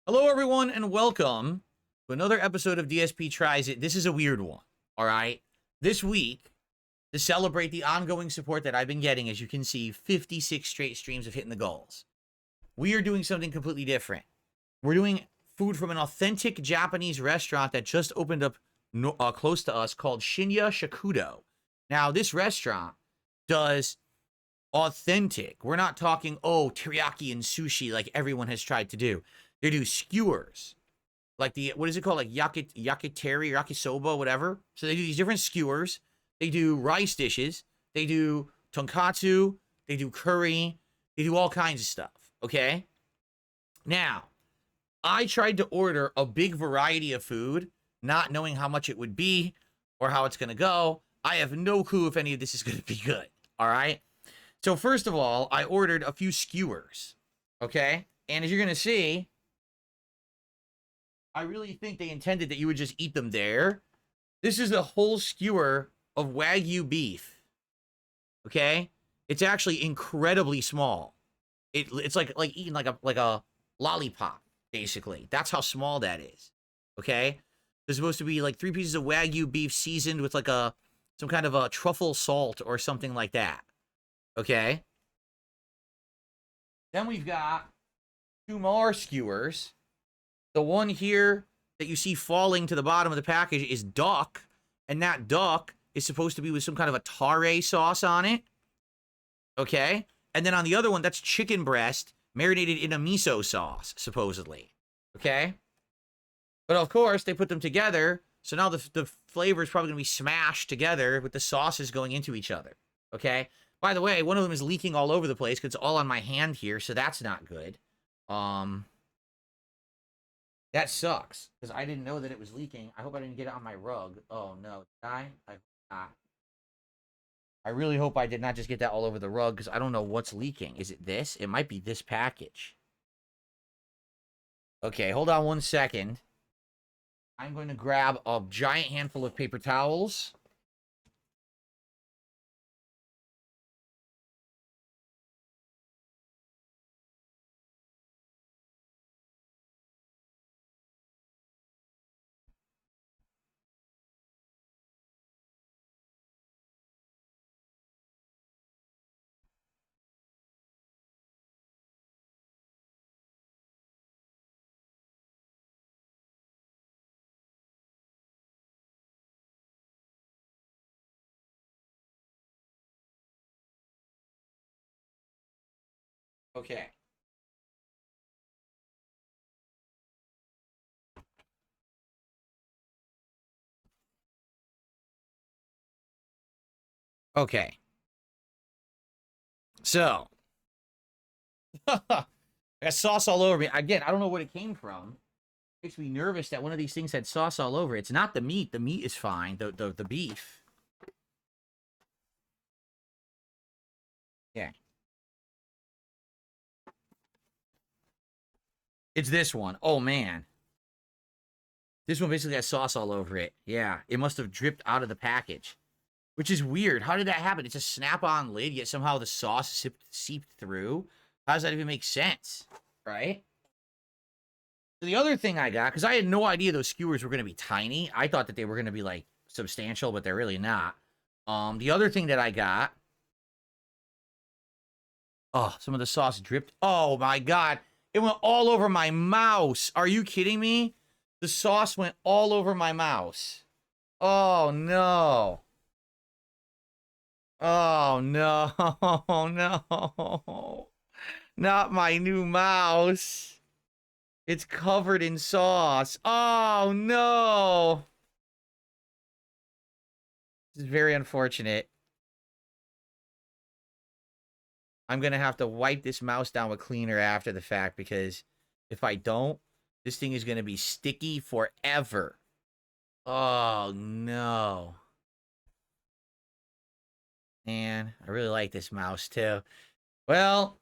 Hello, everyone, and welcome to another episode of DSP Tries It. This is a weird one, all right? This week, to celebrate the ongoing support that I've been getting, as you can see, 56 straight streams of Hitting the Goals. We are doing something completely different. We're doing food from an authentic Japanese restaurant that just opened up close to us called Shinya Shokudo. Now, this restaurant does authentic. We're not talking, teriyaki and sushi like everyone has tried to do. They do skewers, like what is it called? Like yakitori, yakisoba, whatever. So they do these different skewers. They do rice dishes. They do tonkatsu. They do curry. They do all kinds of stuff, okay? Now, I tried to order a big variety of food, not knowing how much it would be or how it's going to go. I have no clue if any of this is going to be good, all right? So first of all, I ordered a few skewers, okay? And as you're going to see, I really think they intended that you would just eat them there. This is a whole skewer of wagyu beef. Okay? It's actually incredibly small. It's like eating like a lollipop, basically. That's how small that is. Okay? There's supposed to be like 3 pieces of wagyu beef seasoned with like some kind of a truffle salt or something like that. Okay? Then we've got 2 more skewers. The one here that you see falling to the bottom of the package is duck, and that duck is supposed to be with some kind of a tare sauce on it. Okay? And then on the other one, that's chicken breast marinated in a miso sauce, supposedly. Okay? But of course, they put them together, so now the flavor is probably going to be smashed together with the sauces going into each other. Okay? By the way, one of them is leaking all over the place because it's all on my hand here, so that's not good. That sucks, because I didn't know that it was leaking. I hope I didn't get it on my rug. Oh, no. Did I? I hope not. I really hope I did not just get that all over the rug, because I don't know what's leaking. Is it this? It might be this package. Okay, hold on 1 second. I'm going to grab a giant handful of paper towels. Okay. Okay. So. I got sauce all over me. Again, I don't know what it came from. It makes me nervous that one of these things had sauce all over it. It's not the meat. The meat is fine. The beef. Yeah. It's this one. Oh, man. This one basically has sauce all over it. Yeah. It must have dripped out of the package. Which is weird. How did that happen? It's a snap-on lid, yet somehow the sauce seeped through. How does that even make sense? Right? So the other thing I got, because I had no idea those skewers were going to be tiny. I thought that they were going to be, like, substantial, but they're really not. The other thing that I got... Oh, some of the sauce dripped. Oh, my God. It went all over my mouse. Are you kidding me? The sauce went all over my mouse. Oh, no. Oh, no. No. Not my new mouse. It's covered in sauce. Oh, no. This is very unfortunate. I'm going to have to wipe this mouse down with cleaner after the fact, because if I don't, this thing is going to be sticky forever. Oh, no. Man, I really like this mouse, too. Well,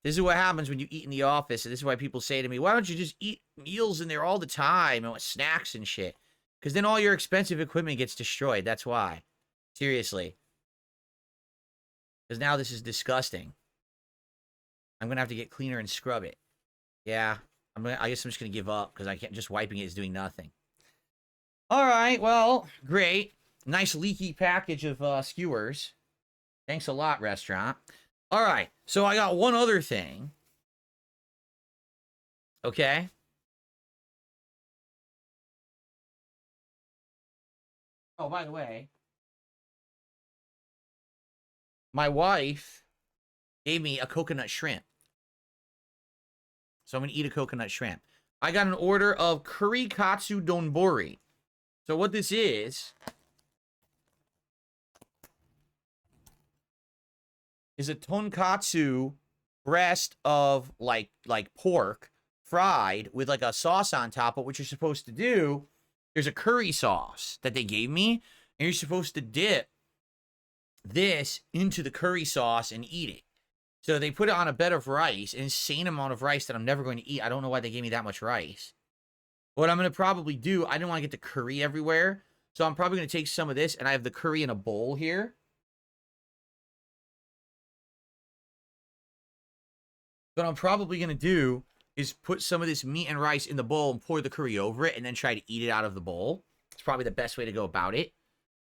this is what happens when you eat in the office, and this is why people say to me, why don't you just eat meals in there all the time and snacks and shit? Because then all your expensive equipment gets destroyed. That's why. Seriously. Because now this is disgusting. I'm going to have to get cleaner and scrub it. Yeah. I guess I'm just gonna give up because I can't. Just wiping it is doing nothing. All right. Well, great. Nice leaky package of skewers. Thanks a lot, restaurant. All right. So I got one other thing. Okay. Oh, by the way, my wife gave me a coconut shrimp. So I'm going to eat a coconut shrimp. I got an order of curry katsu donbori. So what this is a tonkatsu breast of like pork fried with like a sauce on top. But what you're supposed to do, there's a curry sauce that they gave me, and you're supposed to dip this into the curry sauce and eat it. So they put it on a bed of rice, an insane amount of rice that I'm never going to eat. I don't know why they gave me that much rice. What I'm going to probably do, I didn't want to get the curry everywhere. So I'm probably going to take some of this, and I have the curry in a bowl here. What I'm probably going to do is put some of this meat and rice in the bowl and pour the curry over it and then try to eat it out of the bowl. It's probably the best way to go about it.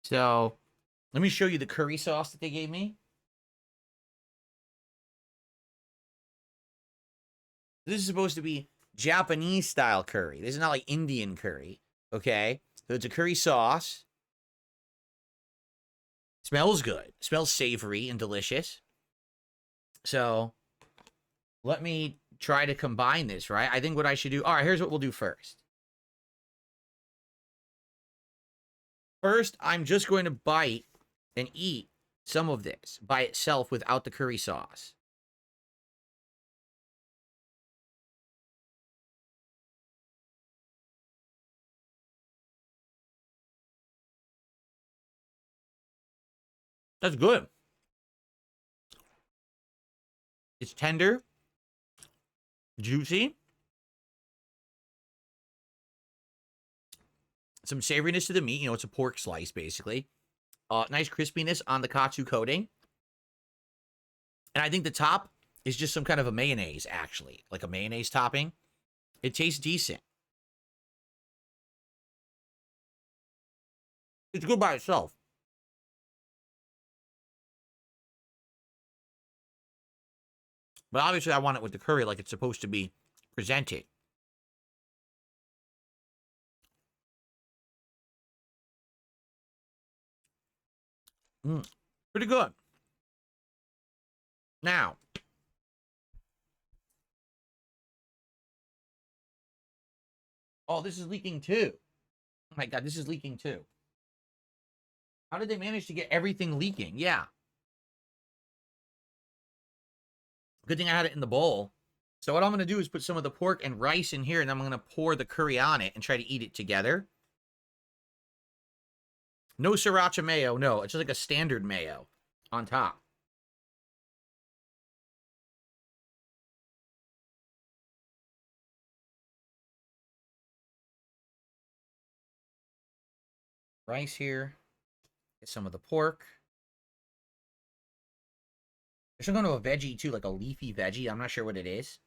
So let me show you the curry sauce that they gave me. This is supposed to be Japanese style curry. This is not like Indian curry. Okay. So it's a curry sauce. Smells good. Smells savory and delicious. So let me try to combine this, right? I think what I should do. All right, here's what we'll do first. First, I'm just going to bite and eat some of this by itself without the curry sauce. That's good. It's tender, juicy, some savoriness to the meat. You know, it's a pork slice, basically. Nice crispiness on the katsu coating. And I think the top is just some kind of a mayonnaise, actually. Like a mayonnaise topping. It tastes decent. It's good by itself. But obviously, I want it with the curry like it's supposed to be presented. Pretty good. Now, oh, this is leaking too. Oh my God, this is leaking too. How did they manage to get everything leaking? Yeah. Good thing I had it in the bowl. So what I'm going to do is put some of the pork and rice in here, and then I'm going to pour the curry on it and try to eat it together. No sriracha mayo. No, it's just like a standard mayo on top. Rice here. Get some of the pork. I should go to a veggie too, like a leafy veggie. I'm not sure what it is.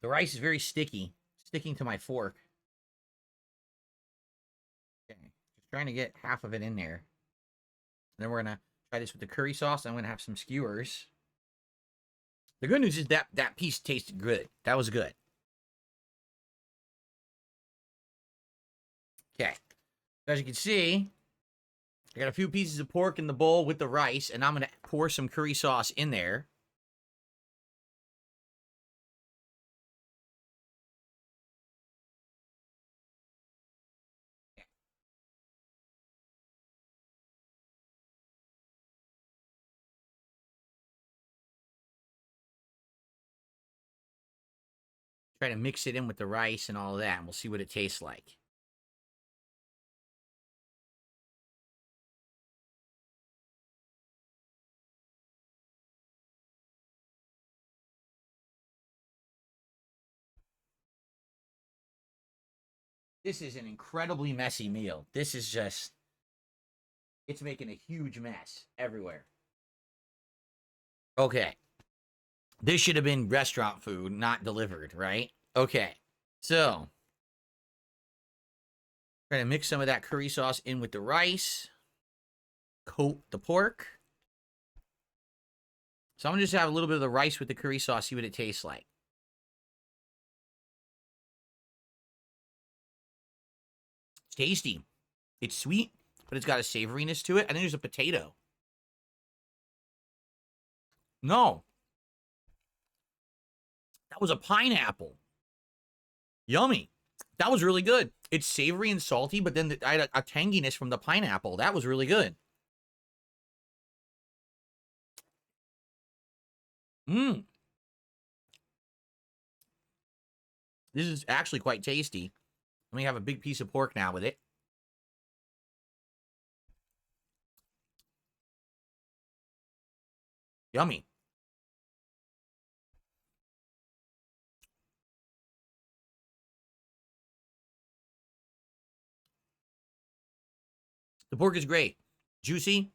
The rice is very sticky, sticking to my fork. Okay, just trying to get half of it in there. And then we're gonna try this with the curry sauce. I'm gonna have some skewers. The good news is that piece tasted good. That was good. Okay. As you can see, I got a few pieces of pork in the bowl with the rice, and I'm gonna pour some curry sauce in there. Try to mix it in with the rice and all of that, and we'll see what it tastes like. This is an incredibly messy meal. This is just, it's making a huge mess everywhere. Okay. This should have been restaurant food, not delivered, right? Okay. So, try to mix some of that curry sauce in with the rice. Coat the pork. So I'm going to just have a little bit of the rice with the curry sauce, see what it tastes like. It's tasty. It's sweet, but it's got a savoriness to it. I think there's a potato. No. That was a pineapple. Yummy. That was really good. It's savory and salty, but then I had a tanginess from the pineapple. That was really good. Mmm. This is actually quite tasty. Let me have a big piece of pork now with it. Yummy. The pork is great. Juicy.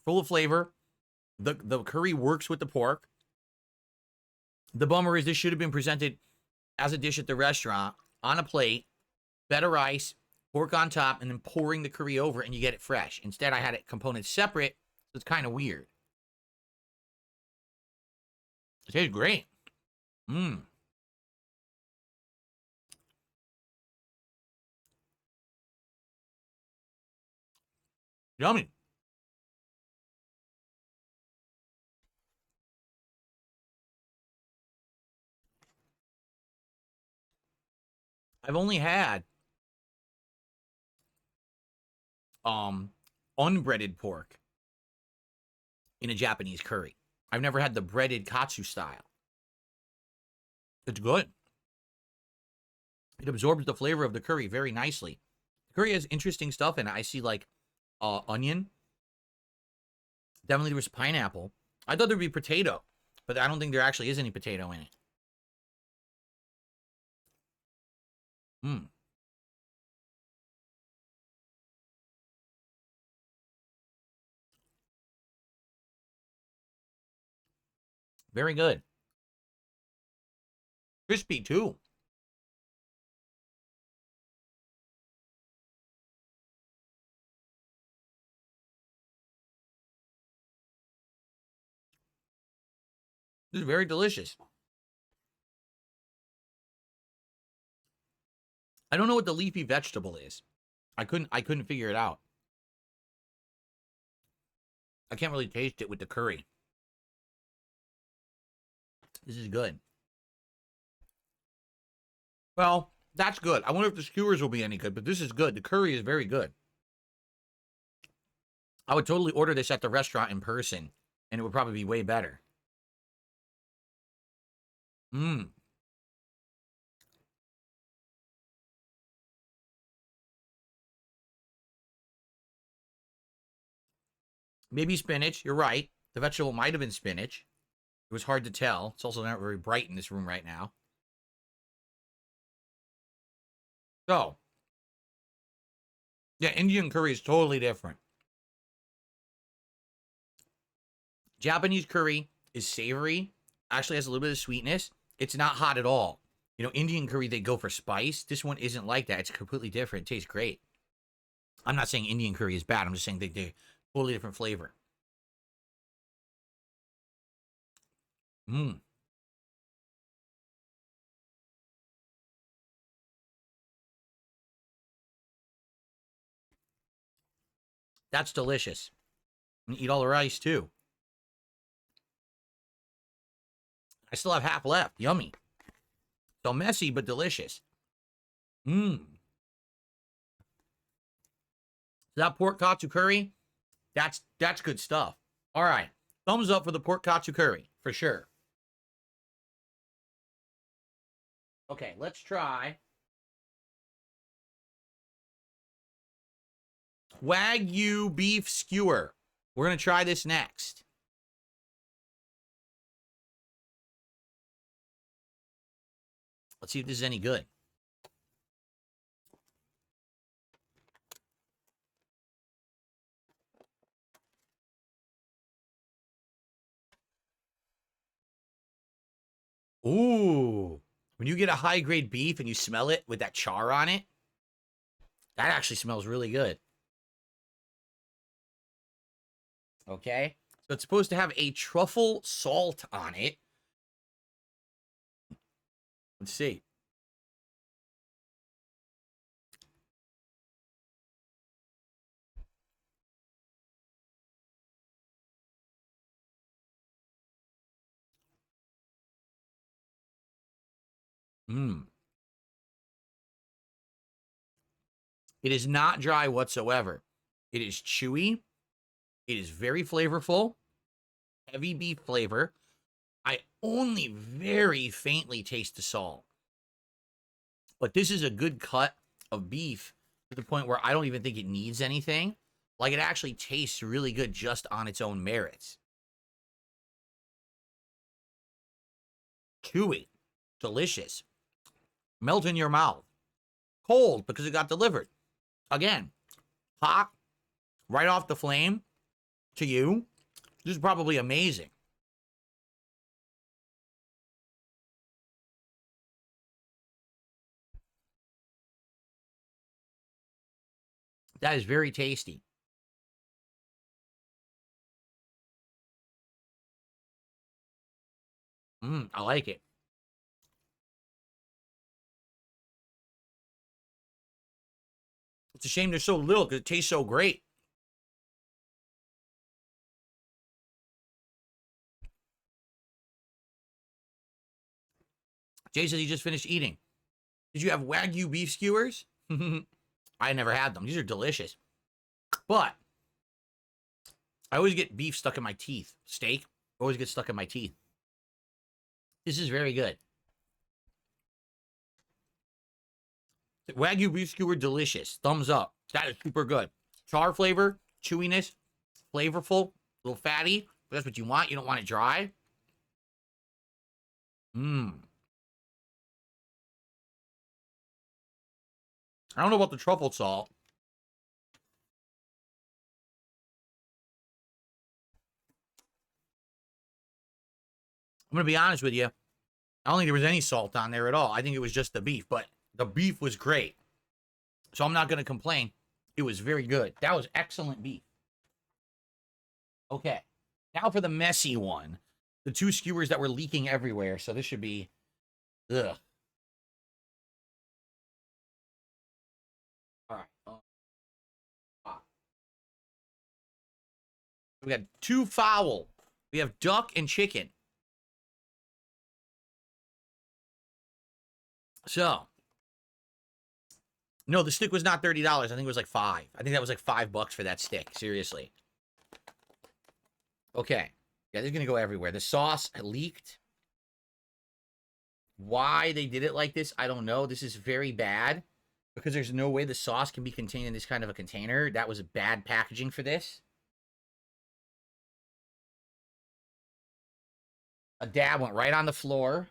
Full of flavor. The curry works with the pork. The bummer is this should have been presented as a dish at the restaurant on a plate, bed of rice, pork on top, and then pouring the curry over, and you get it fresh. Instead, I had it components separate, so it's kind of weird. It tastes great. Mmm. Yummy. I've only had unbreaded pork in a Japanese curry. I've never had the breaded katsu style. It's good. It absorbs the flavor of the curry very nicely. The curry has interesting stuff in it. I see like onion. Definitely there was pineapple. I thought there'd be potato, but I don't think there actually is any potato in it. Mmm. Very good. Crispy too. This is very delicious. I don't know what the leafy vegetable is. I couldn't figure it out. I can't really taste it with the curry. This is good. Well, that's good. I wonder if the skewers will be any good, but this is good. The curry is very good. I would totally order this at the restaurant in person, and it would probably be way better. Mmm. Maybe spinach. You're right. The vegetable might have been spinach. It was hard to tell. It's also not very bright in this room right now. So, yeah, Indian curry is totally different. Japanese curry is savory, actually has a little bit of sweetness. It's not hot at all. You know, Indian curry, they go for spice. This one isn't like that. It's completely different. It tastes great. I'm not saying Indian curry is bad. I'm just saying they're totally different flavor. Mmm. That's delicious. I'm gonna eat all the rice too. I still have half left. Yummy. So messy, but delicious. Mmm. That pork katsu curry, that's good stuff. All right. Thumbs up for the pork katsu curry, for sure. Okay, let's try wagyu beef skewer. We're going to try this next. Let's see if this is any good. Ooh. When you get a high-grade beef and you smell it with that char on it, that actually smells really good. Okay? So it's supposed to have a truffle salt on it. Let's see. Mmm. It is not dry whatsoever. It is chewy. It is very flavorful. Heavy beef flavor. I only very faintly taste the salt. But this is a good cut of beef to the point where I don't even think it needs anything. Like, it actually tastes really good just on its own merits. Chewy. Delicious. Melt in your mouth. Cold because it got delivered. Again, hot, right off the flame to you. This is probably amazing. That is very tasty. I like it. It's a shame there's so little because it tastes so great. Jay says he just finished eating. Did you have wagyu beef skewers? I never had them. These are delicious. But I always get beef stuck in my teeth. Steak always gets stuck in my teeth. This is very good. Wagyu beef skewer, delicious. Thumbs up. That is super good. Char flavor, chewiness, flavorful, a little fatty. But that's what you want. You don't want it dry. I don't know about the truffle salt. I'm going to be honest with you. I don't think there was any salt on there at all. I think it was just the beef, but the beef was great. So I'm not going to complain. It was very good. That was excellent beef. Okay. Now for the messy one. The two skewers that were leaking everywhere. So this should be... Ugh. All right. We got two fowl. We have duck and chicken. So, no, the stick was not $30. I think it was like $5. I think that was like $5 for that stick. Seriously. Okay. Yeah, they're going to go everywhere. The sauce leaked. Why they did it like this, I don't know. This is very bad because there's no way the sauce can be contained in this kind of a container. That was bad packaging for this. A dab went right on the floor.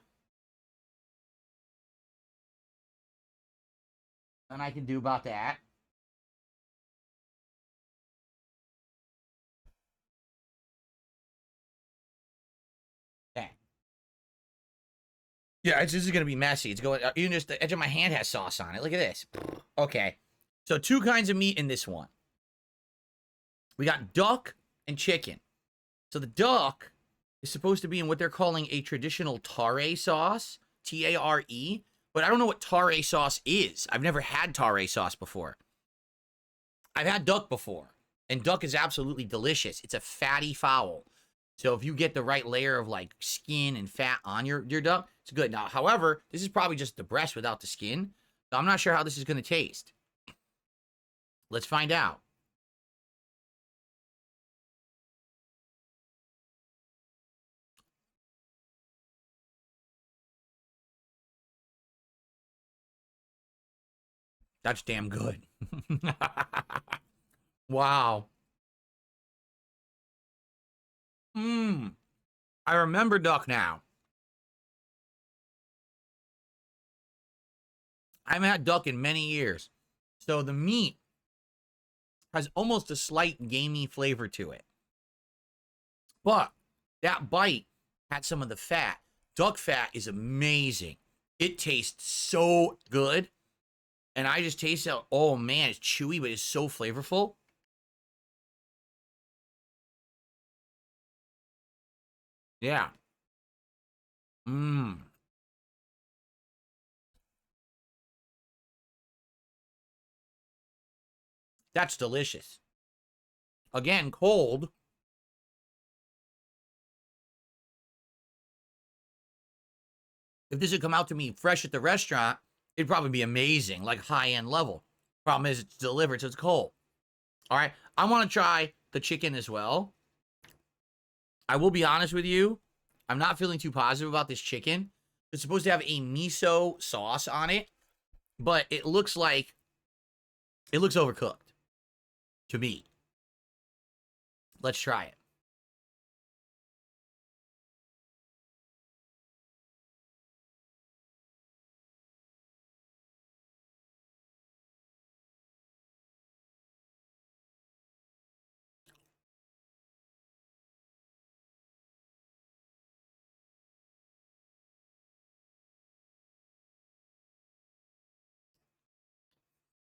Nothing I can do about that. Okay. Yeah, this is going to be messy. It's going, even just the edge of my hand has sauce on it. Look at this. Okay. So two kinds of meat in this one. We got duck and chicken. So the duck is supposed to be in what they're calling a traditional tare sauce, T-A-R-E. But I don't know what tare sauce is. I've never had tare sauce before. I've had duck before, and duck is absolutely delicious. It's a fatty fowl. So if you get the right layer of like skin and fat on your duck, it's good. Now, however, this is probably just the breast without the skin. So I'm not sure how this is going to taste. Let's find out. That's damn good. Wow. I remember duck now. I haven't had duck in many years. So the meat has almost a slight gamey flavor to it. But that bite had some of the fat. duck fat is amazing. It tastes so good. And I just taste it. Oh, man, it's chewy, but it's so flavorful. Yeah. Mmm. That's delicious. Again, cold. If this had come out to me fresh at the restaurant, it'd probably be amazing, like high-end level. Problem is, it's delivered, so it's cold. All right, I want to try the chicken as well. I will be honest with you. I'm not feeling too positive about this chicken. It's supposed to have a miso sauce on it, but it looks overcooked to me. Let's try it.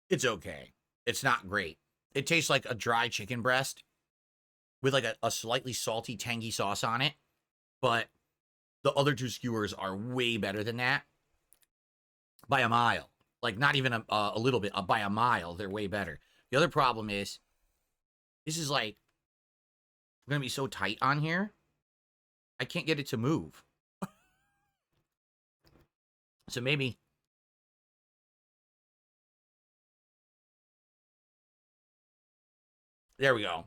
It's okay. It's not great. It tastes like a dry chicken breast with like a slightly salty, tangy sauce on it. But the other two skewers are way better than that by a mile. Like not even a little bit, by a mile. They're way better. The other problem is this is like going to be so tight on here. I can't get it to move. So maybe. There we go.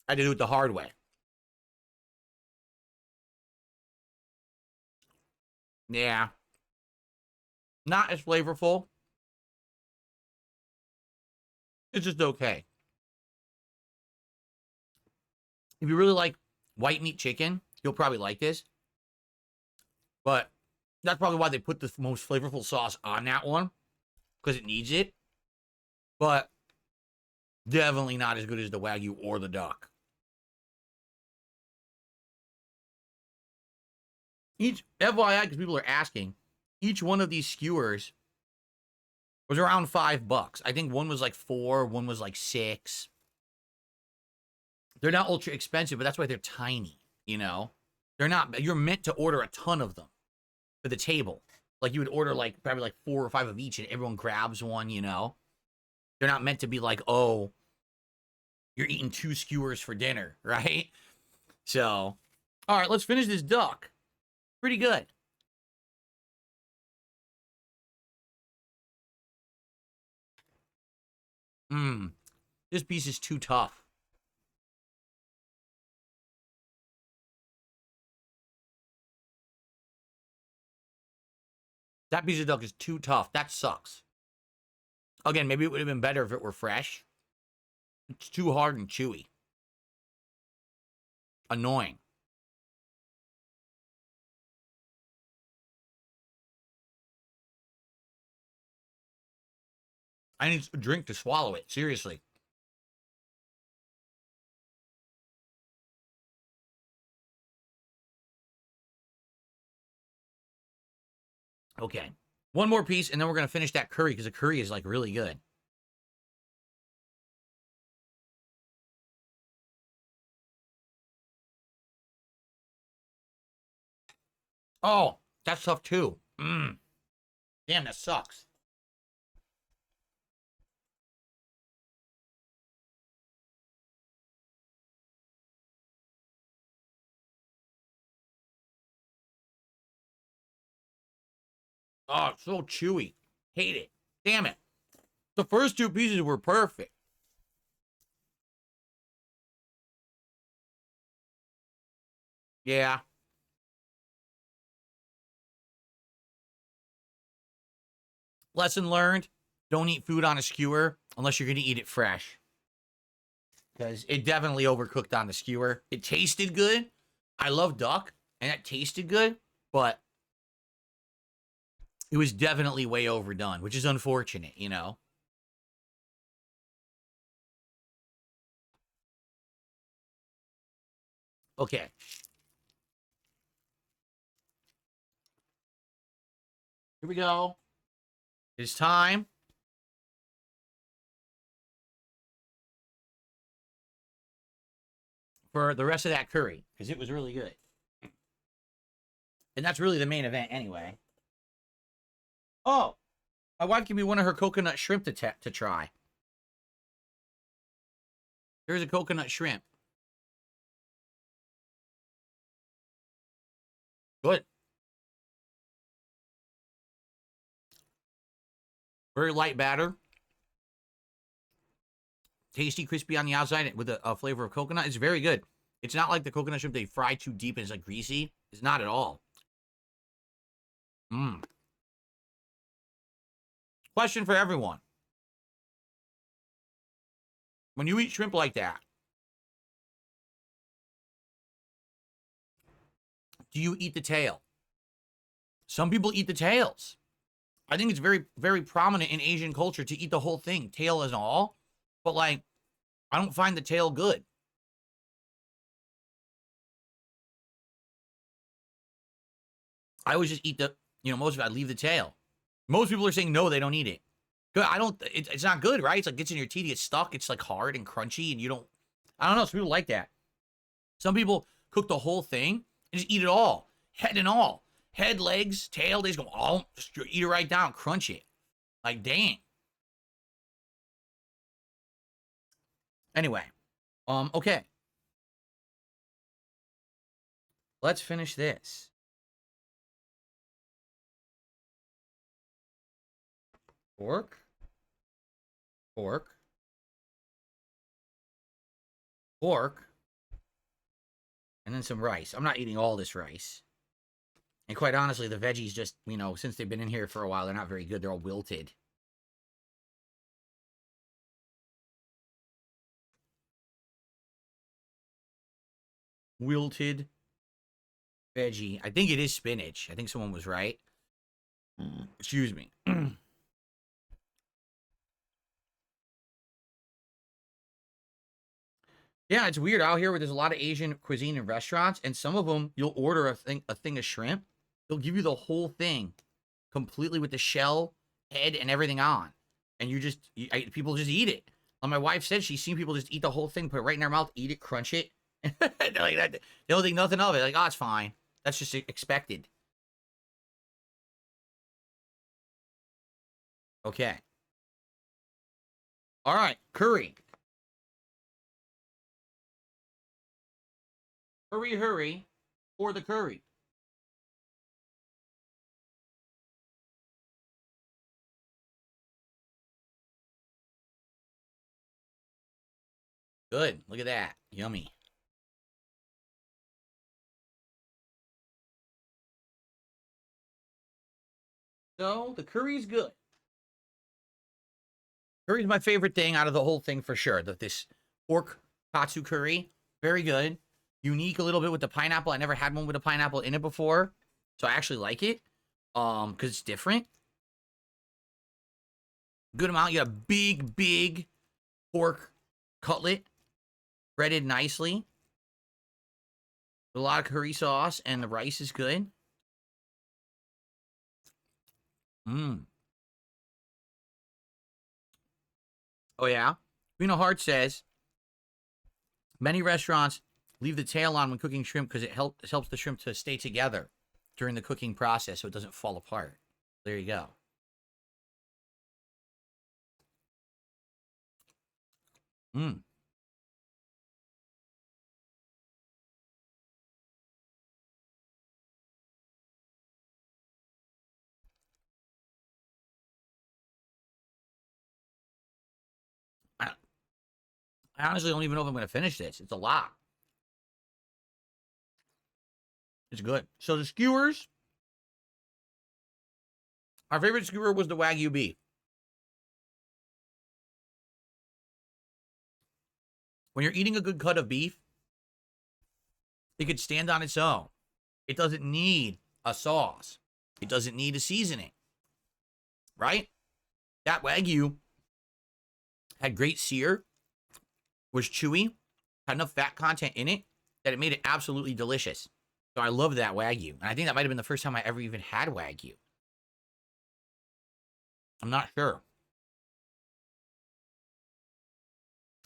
I had to do it the hard way. Yeah. Not as flavorful. It's just okay. If you really like white meat chicken, you'll probably like this. But that's probably why they put the most flavorful sauce on that one. Because it needs it. But definitely not as good as the wagyu or the duck. Each, FYI, because people are asking, each one of these skewers was around $5. I think one was like 4, one was like 6. They're not ultra expensive, but that's why they're tiny, you know? They're not, you're meant to order a ton of them for the table. Like you would order like probably like 4 or 5 of each and everyone grabs one, you know? They're not meant to be like, oh, you're eating 2 skewers for dinner, right? So, all right, let's finish this duck. Pretty good. Mmm. This piece is too tough. That piece of duck is too tough. That sucks. Again, maybe it would have been better if it were fresh. It's too hard and chewy. Annoying. I need a drink to swallow it. Seriously. Okay. One more piece, and then we're going to finish that curry, because the curry is, like, really good. Oh, that's tough, too. Mmm. Damn, that sucks. Oh, it's so chewy. Hate it. Damn it. The first 2 pieces were perfect. Yeah. Lesson learned. Don't eat food on a skewer unless you're going to eat it fresh. Because it definitely overcooked on the skewer. It tasted good. I love duck, and it tasted good, but it was definitely way overdone, which is unfortunate, you know? Okay. Here we go. It's time for the rest of that curry, because it was really good. And that's really the main event anyway. Oh, my wife gave me one of her coconut shrimp to try. Here's a coconut shrimp. Good. Very light batter. Tasty, crispy on the outside with a flavor of coconut. It's very good. It's not like the coconut shrimp they fry too deep and it's like greasy. It's not at all. Mmm. Question for everyone. When you eat shrimp like that, do you eat the tail? Some people eat the tails. I think it's very, very prominent in Asian culture to eat the whole thing, tail and all. But, like, I don't find the tail good. I always just eat the, most of it, I leave the tail. Most people are saying, no, they don't eat it. Good. It's not good, right? It's like, gets in your teeth, it's stuck. It's like hard and crunchy and I don't know. Some people like that. Some people cook the whole thing and just eat it all. Head and all. Head, legs, tail, they just go, oh, just eat it right down, crunch it. Like, dang. Anyway, okay. Let's finish this. Pork. Pork. Pork. And then some rice. I'm not eating all this rice. And quite honestly, the veggies just, since they've been in here for a while, they're not very good. They're all wilted. Wilted veggie. I think it is spinach. I think someone was right. Excuse me. Yeah, it's weird out here where there's a lot of Asian cuisine in restaurants, and some of them, you'll order a thing of shrimp. They'll give you the whole thing completely with the shell, head, and everything on. And people just eat it. My wife said she's seen people just eat the whole thing, put it right in their mouth, eat it, crunch it. They're like that. They don't think nothing of it. Like, oh, it's fine. That's just expected. Okay. All right, curry. Hurry, hurry for the curry. Good. Look at that. Yummy. So, the curry's good. Curry's my favorite thing out of the whole thing for sure. This pork Katsu curry, very good. Unique a little bit with the pineapple. I never had one with a pineapple in it before, so I actually like it. Because it's different. Good amount. You got a big pork cutlet, breaded nicely. With a lot of curry sauce, and the rice is good. Mmm. Oh, yeah? Reno Hart says, many restaurants leave the tail on when cooking shrimp because it helps the shrimp to stay together during the cooking process so it doesn't fall apart. There you go. Mmm. I honestly don't even know if I'm going to finish this. It's a lot. It's good. So the skewers. Our favorite skewer was the wagyu beef. When you're eating a good cut of beef, it could stand on its own. It doesn't need a sauce. It doesn't need a seasoning. Right? That wagyu had great sear, was chewy, had enough fat content in it that it made it absolutely delicious. So I love that wagyu. And I think that might have been the first time I ever even had wagyu. I'm not sure.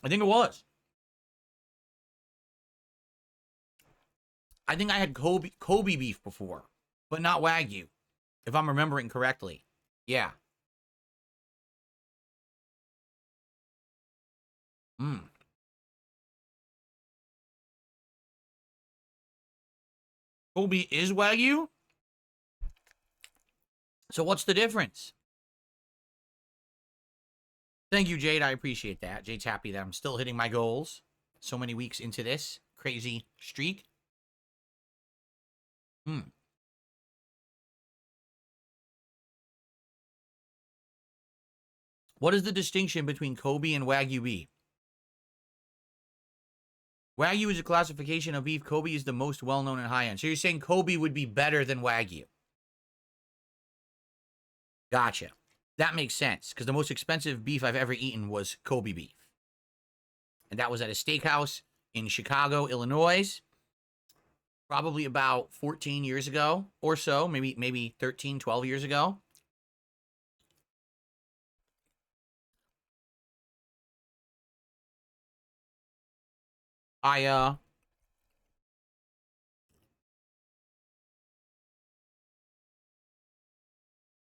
I think it was. I think I had Kobe beef before, but not wagyu, if I'm remembering correctly. Yeah. Mm. Kobe is wagyu? So what's the difference? Thank you, Jade. I appreciate that. Jade's happy that I'm still hitting my goals so many weeks into this crazy streak. Hmm. What is the distinction between Kobe and Wagyu beef? Wagyu is a classification of beef. Kobe is the most well-known and high-end. So you're saying Kobe would be better than Wagyu? Gotcha. That makes sense, because the most expensive beef I've ever eaten was Kobe beef. And that was at a steakhouse in Chicago, Illinois, probably about 14 years ago or so, maybe 13, 12 years ago. I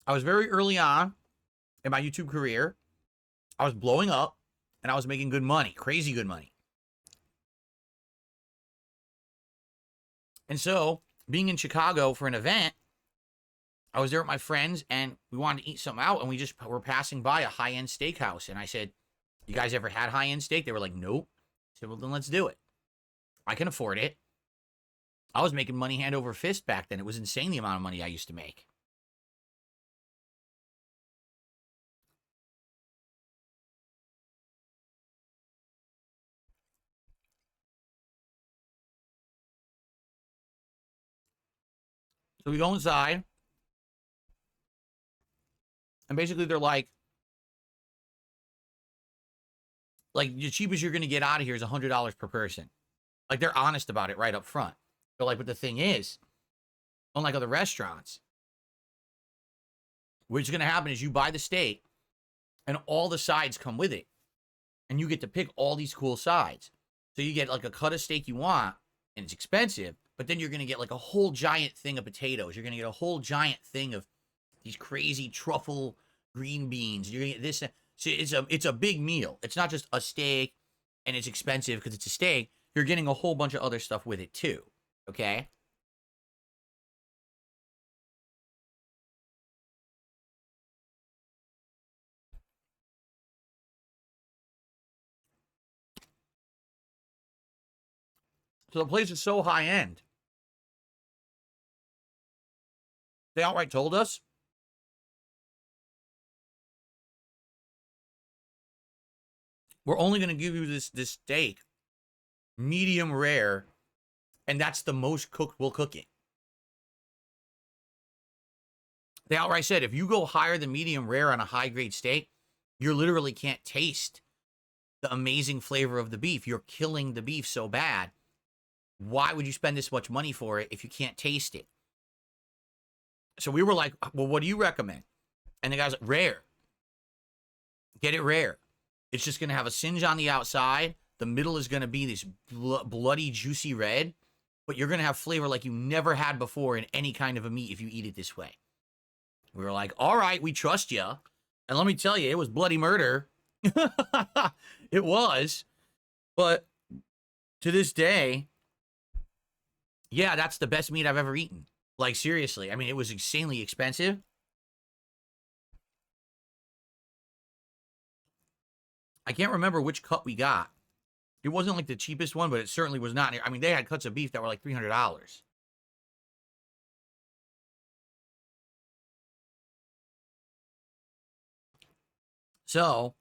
was very early on in my YouTube career. I was blowing up, and I was making good money, crazy good money. And so, being in Chicago for an event, I was there with my friends, and we wanted to eat something out, and we just were passing by a high-end steakhouse. And I said, you guys ever had high-end steak? They were like, nope. I said, well, then let's do it. I can afford it. I was making money hand over fist back then. It was insane the amount of money I used to make. So we go inside, and basically they're like the cheapest you're going to get out of here is $100 per person. Like, they're honest about it right up front. They're like, but the thing is, unlike other restaurants, what's going to happen is you buy the steak, and all the sides come with it. And you get to pick all these cool sides. So you get like a cut of steak you want, and it's expensive, but then you're going to get like a whole giant thing of potatoes. You're going to get a whole giant thing of these crazy truffle green beans. You're going to get this. So it's a big meal. It's not just a steak and it's expensive because it's a steak. You're getting a whole bunch of other stuff with it too. Okay? So the place is so high end. They outright told us, we're only going to give you this steak medium rare, and that's the most cooked we'll cook it. They outright said, if you go higher than medium rare on a high grade steak, you literally can't taste the amazing flavor of the beef. You're killing the beef so bad. Why would you spend this much money for it if you can't taste it? So we were like, well, what do you recommend? And the guy's like, rare. Get it rare. It's just going to have a singe on the outside. The middle is going to be this bloody, juicy red. But you're going to have flavor like you never had before in any kind of a meat if you eat it this way. We were like, all right, we trust you. And let me tell you, it was bloody murder. It was. But to this day, yeah, that's the best meat I've ever eaten. Like, seriously. I mean, it was insanely expensive. I can't remember which cut we got. It wasn't like the cheapest one, but it certainly was not. I mean, they had cuts of beef that were like $300. So,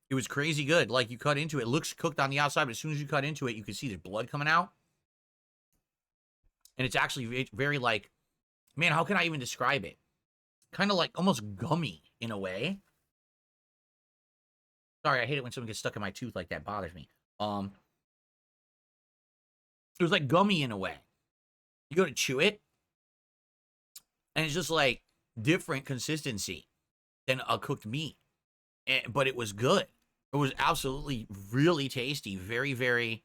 it was crazy good. Like, you cut into it. It looks cooked on the outside, but as soon as you cut into it, you can see the blood coming out. And it's actually very like, man, how can I even describe it? Kind of like almost gummy in a way. Sorry, I hate it when something gets stuck in my tooth like that. It bothers me. It was like gummy in a way. You go to chew it, and it's just like different consistency. than a cooked meat. But it was good. It was absolutely really tasty. Very, very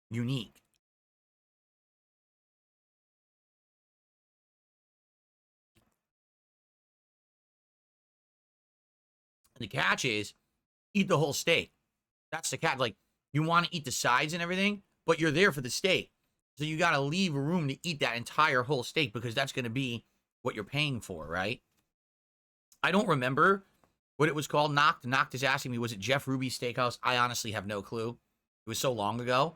unique. The catch is eat the whole steak. That's the catch. Like, you want to eat the sides and everything, but you're there for the steak. So you got to leave room to eat that entire whole steak because that's going to be what you're paying for, right? I don't remember what it was called. Knocked is asking me, was it Jeff Ruby's Steakhouse? I honestly have no clue. It was so long ago,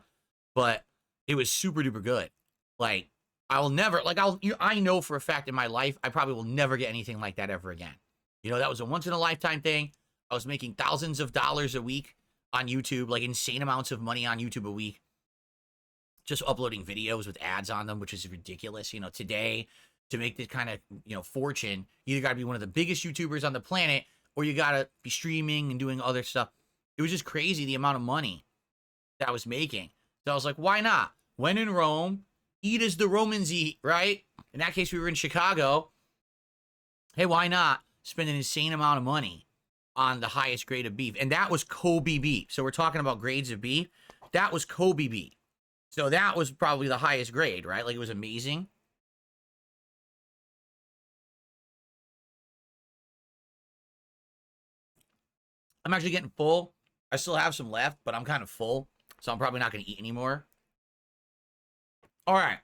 but it was super duper good. Like, I will never, like, I know for a fact in my life, I probably will never get anything like that ever again. You know, that was a once in a lifetime thing. I was making thousands of dollars a week on YouTube, like insane amounts of money on YouTube a week, just uploading videos with ads on them, which is ridiculous. You know, today, to make this kind of, you know, fortune, you either got to be one of the biggest YouTubers on the planet, or you got to be streaming and doing other stuff. It was just crazy the amount of money that I was making. So I was like, why not? When in Rome, eat as the Romans eat, right? In that case, we were in Chicago. Hey, why not spend an insane amount of money on the highest grade of beef? And that was Kobe beef. So we're talking about grades of beef. That was Kobe beef. So that was probably the highest grade, right? Like, it was amazing. I'm actually getting full. I still have some left, but I'm kind of full. So I'm probably not going to eat anymore. All right.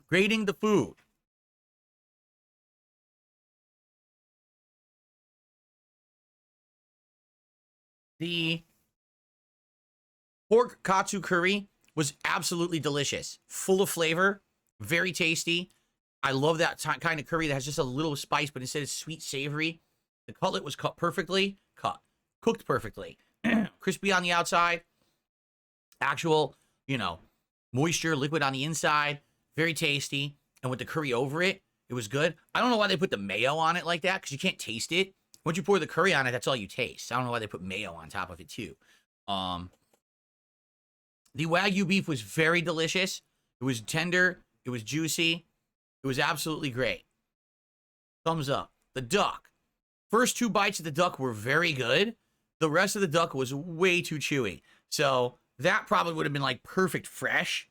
Grading the food. The pork katsu curry was absolutely delicious. Full of flavor. Very tasty. I love that kind of curry that has just a little spice, but instead it's sweet, savory. The cutlet was cut perfectly. Cooked perfectly. Crispy on the outside. Actual, you know, moisture, liquid on the inside. Very tasty. And with the curry over it, it was good. I don't know why they put the mayo on it like that, because you can't taste it. Once you pour the curry on it, that's all you taste. I don't know why they put mayo on top of it, too. The wagyu beef was very delicious. It was tender. It was juicy. It was absolutely great. Thumbs up. The duck. First 2 bites of the duck were very good. The rest of the duck was way too chewy. So that probably would have been like perfect fresh.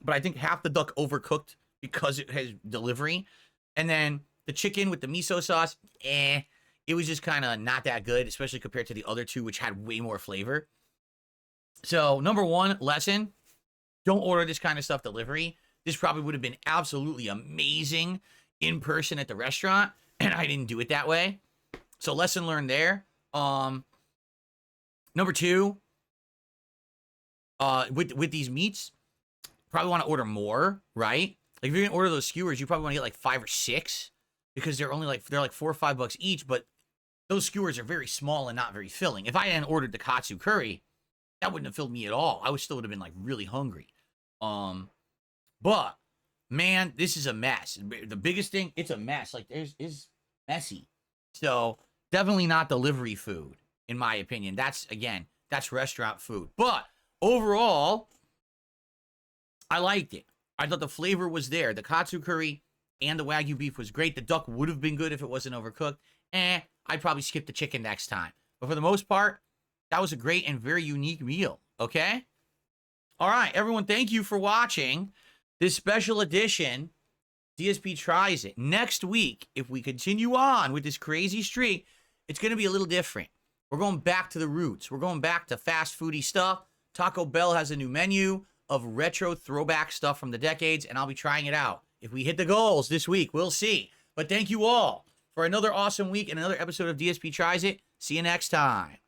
But I think half the duck overcooked because it has delivery. And then the chicken with the miso sauce, it was just kind of not that good, especially compared to the other 2, which had way more flavor. So number 1 lesson, don't order this kind of stuff delivery. This probably would have been absolutely amazing in person at the restaurant, and I didn't do it that way. So lesson learned there. Number 2, with these meats, probably want to order more, right? Like, if you're gonna order those skewers, you probably want to get like 5 or 6 because they're like $4 or $5 each. But those skewers are very small and not very filling. If I hadn't ordered the katsu curry, that wouldn't have filled me at all. I still would have been like really hungry. But man, this is a mess. The biggest thing, it's a mess. Like, is messy. So definitely not delivery food, in my opinion. That's restaurant food. But overall, I liked it. I thought the flavor was there. The katsu curry and the wagyu beef was great. The duck would have been good if it wasn't overcooked. I'd probably skip the chicken next time. But for the most part, that was a great and very unique meal. Okay? All right, everyone, thank you for watching this special edition DSP Tries It. Next week, if we continue on with this crazy streak, it's going to be a little different. We're going back to the roots. We're going back to fast foody stuff. Taco Bell has a new menu of retro throwback stuff from the decades, and I'll be trying it out. If we hit the goals this week, we'll see. But thank you all for another awesome week and another episode of DSP Tries It. See you next time.